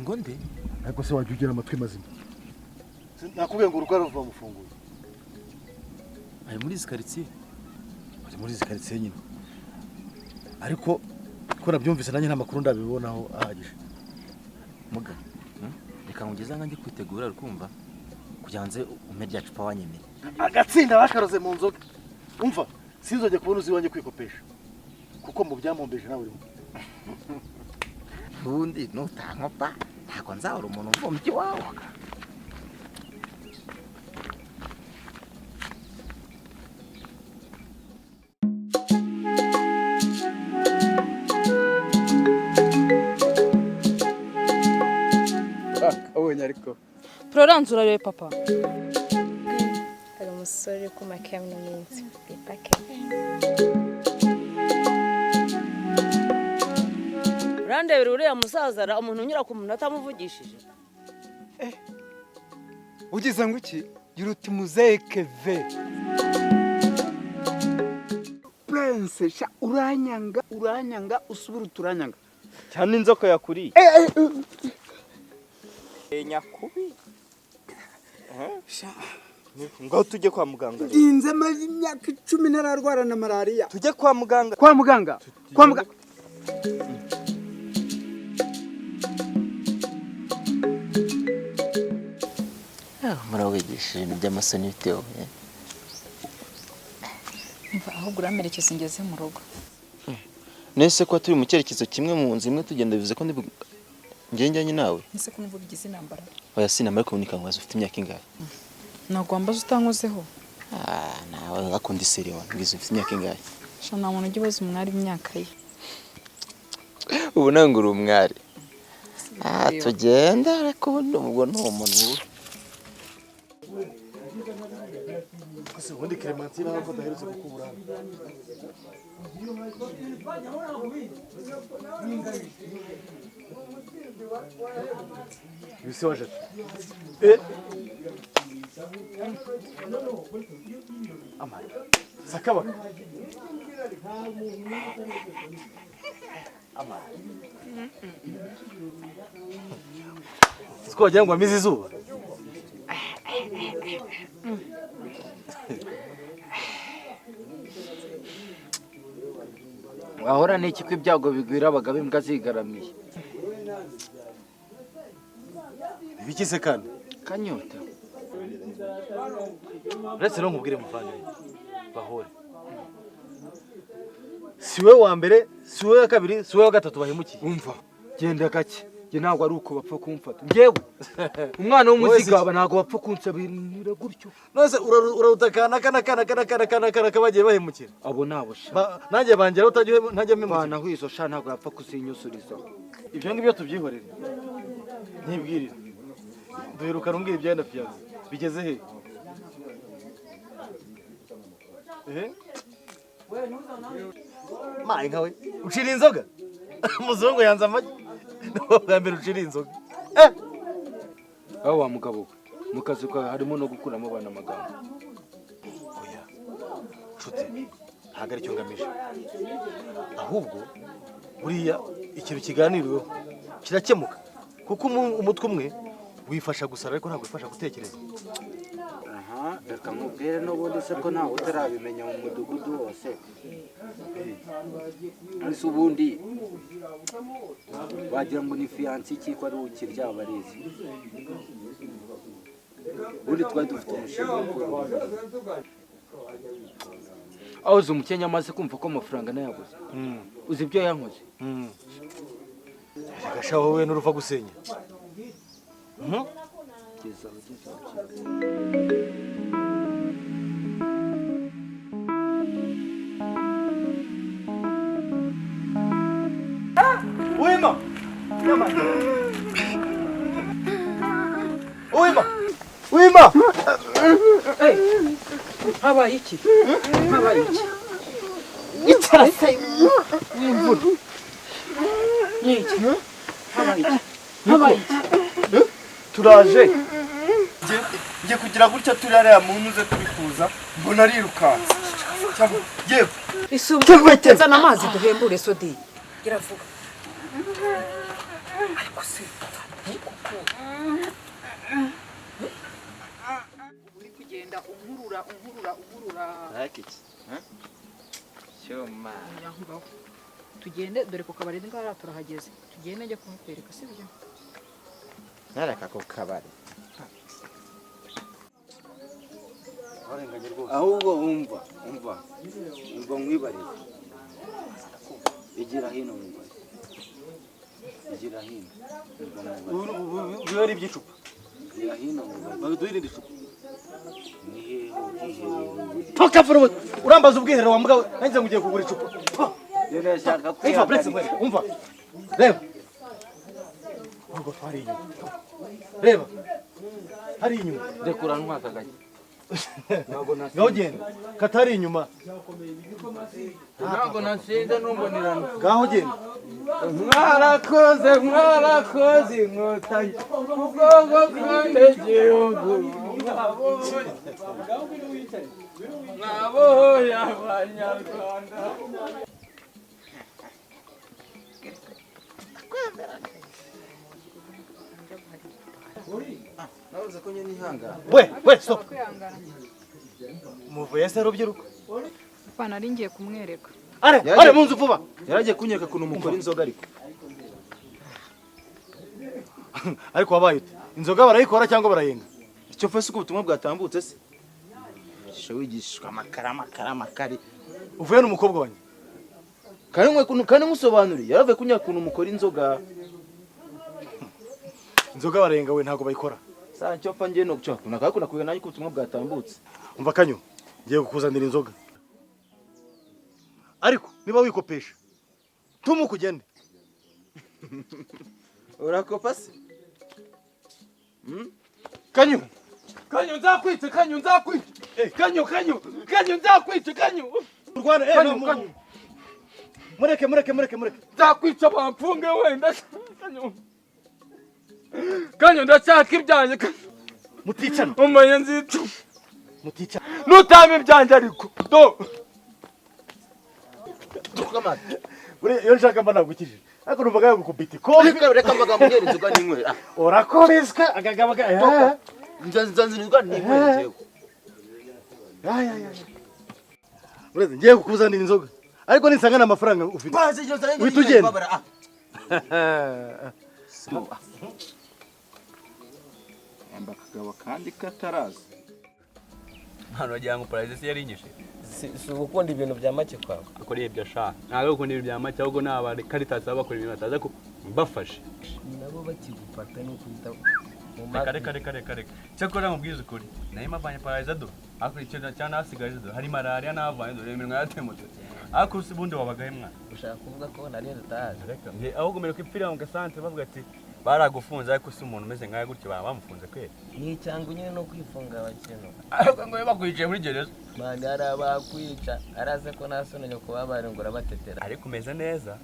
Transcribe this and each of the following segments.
ngo nde ariko se wajya ugira amatwi mazima nakubwiye ngo urugara ruva mufunguye ari muri izi quartier ari muri izi quartier nyine ariko ko nabyumvise nanjye nta makuru ndabibonaho ahagije muga reka ngugeza nkanjye kwitegura rukumva kugira nze umpe rya cupa wanyemera agatsinda bakaroze mu nzoga umva sinzoge kubona uzi wanjye kwikopesha kuko mu byamombeje nawe urimo ubundi nutankopa ntabwo nzahora umuntu uvumbye iwawe ariko Florence urarebe papa hari umusore ku makemu n'inzi bipake Randebera uriya musazara umuntu unyura ku muntu atamuvugishije ugize ngo iki gira uti Muzehe Kevin Prince sha uranyanga usubira uturanyanga cyane inzoka yakuri nyakubi ngo tujye kwa muganga inze maze imyaka 10 nararwara na malaria tujye kwa muganga murawigisha ibintu by'amasoni bitewe mva aho guramerekeza ngeze mu rugo nese ko turi mu cyerekezo kimwe mu nzi imwe tugenda bivuze ko njyanye nawe nise ko numva bigize intambara oya sinamara kunika ngo ufite imyaka ingahe nagomba utankozeho nawe gakundi seri wa ngize ufite imyaka ingahe sha nta muntu ugibaza umwari imyaka ye ubu nangura umwari tugenda ariko ubwo no umuntu ese ubundi Clementine ntabwo daherutse gukubura bise waje amai sakaba amai Siko jangwa mizi zuba wahora n'iki ko ibyago bigwira abagabo imbwa zigaramiye bikise kandi kanyota retse no nkubwire muvandanye bahore siwe wa mbere siwe wa kabiri siwe wa gatatu bahemukiye umva genda gake je ntabwo ari uko bapfa kumfata ngewe umwana w'umuzigaba ntabwo bapfa kunsabira gutyo nose urarutakana kana kabagiye bahemukira abo nabo nanjye bangera utagiye ntajya mpemukira bana hwizo sha ntabwo yapfa kusinyusuriza ibyo ngibyo tubyihorere ntibwirire duheruka rumbwira ibyenda fiyazi bigeze he mayi nkawe ucira inzoga umuzungu yanze amagi bwa mbere ucira inzoga aho wa mugabo mu kazi kawe harimo no gukuramo abana amagambo oya nshuti ntabwo aricyo ngamije ahubwo buriya ikintu kiganiriweho kirakemuka kuko umutwe umwe wifasha gusara ariko ntabwo wifasha gutekereza reka nkubwire n'ubundi se ko ntawe utarabimenya mu mudugudu wose ariko ubundi wagira ngo ni fiyanse iki ko ari ukirya abarizi ubundi twari dufite umushinga aho uzi umukenya amaze kumva ko amafaranga nayaguze uzi ibyo yankoze gashaho wowe n'uruva gusenya Uima! Uima! Uima! habaye iki habaye iki itarase w'imvura niki habaye iki turaje ngiye kugira gutya turareba mu ntuze tubikuza mbona arirukanse yewe isubu tezana amazi duhembure sodi gira vuga ariko se uri kugenda unkurura. Rakiki. Cyuma. Yambaho. Tugende dore ku kabari ngara turahageze. Tugende njye kumukwereka sibyo? Naraka ko kabari. ahubwo umva nkwibarire igira hino mwibare igira hino Bihari by'icupa. igira hino mwibare Baduhirinde icupa. ni hehe ubwiherero Toka furu. Urambaza ubwiherero wa mbwa we. Nanjye ngugiye kugura icupa. rero yashaka Umva bless mwe. Umva. Reba. Ubwo twari inyuma. Reba. Hari inyuma. ndekura ntwaka gake Ngaho genda. Katari inyuma. ntabwo nasinze numbonerana Ngaho genda. mwarakoze inkotanyi ubwoko bw'igihugu mwabohoye abanyarwanda. Navuze ko nyine ihangana. We stop. Kwihangana. Muvuye se rubyiruko. Apana ari ngiye kumwereka. Are munzu vuba. Yaragiye kunyereka kuntu mukora inzoga ariko. Ariko wabaye ute? Inzoga barayikora cyangwa barayenga? Icyo fese uko ubutumwa bwatambutse se. Sho wigishwa amakari. Uvuye n'umukobwa wanjye. Kandi musobanuriye yaravuye kunyereka kuntu mukora inzoga. Inzoga barayenga we ntago bayikora. Sa cyo fa ngiye no cyo. Nakakuna kugira nanjye ko ubutumwa bwatambutse. Umva kanyo. Ngiye kukuzanira inzoga. Ariko niba wikopesha. Tumu kugende. Urakopa se? Kanyo. Nzakwica Urwana kanyo Mureke. nzakwica bamfunge wenda kanyo ndashaka ibyanjye Muticana. umenye nzica Muticana. nutama ibyanjye ariko do Tukamata. Iyo nshaka mba nagukijije. Ariko numvaga yagukubita ikofi. Reka mbaga munyera inzoga n'inywera. Urakoreswa agagabaga. Nzanzinirwa n'inywera jewe. Ureze ngiye kukuzanira inzoga. Ariko nisangana amafaranga ufite. Baze cyo zanye. Uhita ugenda. amba kagabo kandi kataraza hano wagira ngo paradizo yari inyishe. si ugukunda ibintu bya make kwawe Akora ibyo ashaka. Ntabwo gukunda ibintu bya make ahubwo n'abari Caritas bakora ibintu bataza ko mbafashe. nabo bakigufata no kwita Reka. Cyakora mubwiza ukuri. Nayo mavanye paradizo do. Akurikirana cyane hasigaje do. Hari malaria n'avanye do. Iminwa yatemutse. Akurusi bundi wabagaye mwana. ushaka kuvuga ko nari ndataje Reka. Ahubwo mbere ko ipfira mu gasantre bavuga ati baragufunze ariko si umuntu umeze nkawe gutyo bamufunze kweli. ni cyangwa nyine no kwifunga abakino Ariko ngo bakwicaye muri gereza. mandi arabakwica araze ko nasonanye kuba bari ngo urabatetera Ariko umeze neza.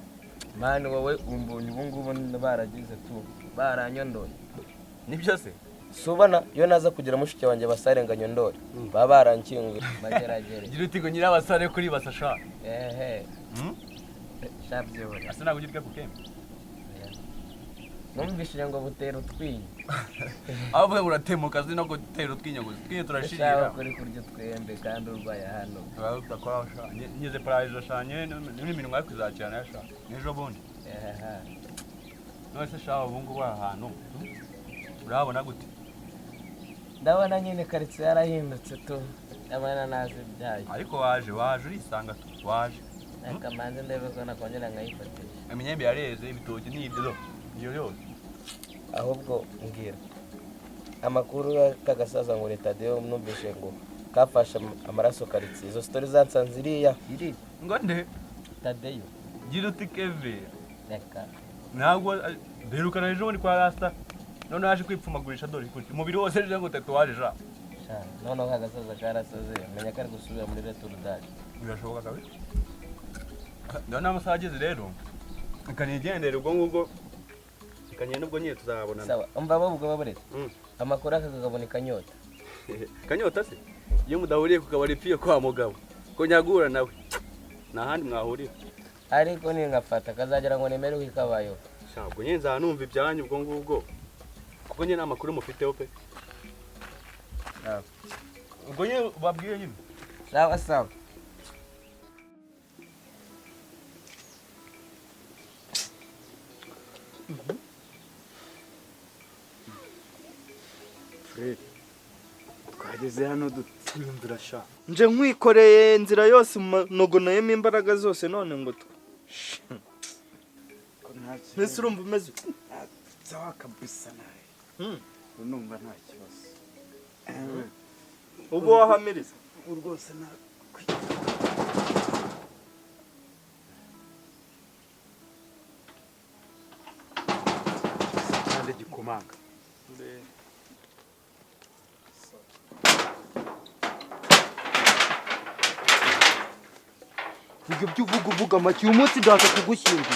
mani wowe umbonye ubu ngubu baragize tu baranyondoye Nibyo se? subana iyo naza kugira mushiki wanjye basarenga nyondore baba barankinguye mageragere Gira uti ngo nyirabasare kuri basasha. shabyora Asa ntabwo ugirwa ku kembe. numvishije ngo butera utwinyo Avuga ngo uratemuka no gutera utwinyo gusa. Twinyo turashirira. ushaka kuri kurya utwembe kandi urwaye hano Urakora shanye. Ngize paradizo shanye n'iminwa yo kuzakirana yasha. Nejo bundi. None se shaho ubungu wa ahantu. Urabona gute? ndabona nyine karitsiye yarahindutse tu abana nazi byayo Ariko waje urisanga tu. Waje. akamanze ndebe ko nakongera nkayifatisha Imyembe yareze ibitoki n'ibyo. Iyo yose. ahubwo mbwira amakuru y'akagasaza ngo leta Tadeo numvishe ngo kafashe amaraso karitsiye izo story zansanze iriya iri Ngo nde? Tadeo Gira uti Kevin. reka Ntabwo berukana ejo muri kwa Rasta. None yaje kwipfumagurisha dore kuti. Umubiri wose rije ngo tatuwaje ja. noneho kagasaza karasaze menya ko ari gusubira muri Retour d'Age Birashoboka kabisa. Ndabona amasaha ageze rero. Kanigendera ubwo ngubwo. Kanyene ubwo nyine tuzabona. sawa umva bavuga baburetse amakuru akagaboneka nyota Kanyota se? Iyo mudahuriye ku kabari piye kwa mugabo. Ko nyagura nawe. Nahandi mwahurira. ariko ni ngafata kazagera ngo nemere wikabayo Shabwo nyine nzanumva ibyanyu ubwo ngubwo. kuko nyine amakuru mufiteho pe ubwo nyine babwiye nyine sawa sawa Fred twageze hano dutanyumvira sha nje nkwikoreye inzira yose nogonayemo imbaraga zose none ngo Nese urumva umeze sawa kabisa nawe numva nta kibazo ubwo wahamiriza rwose na kandi gikomanga ibyo by'uvuga make uyu munsi ndaza kugushyingira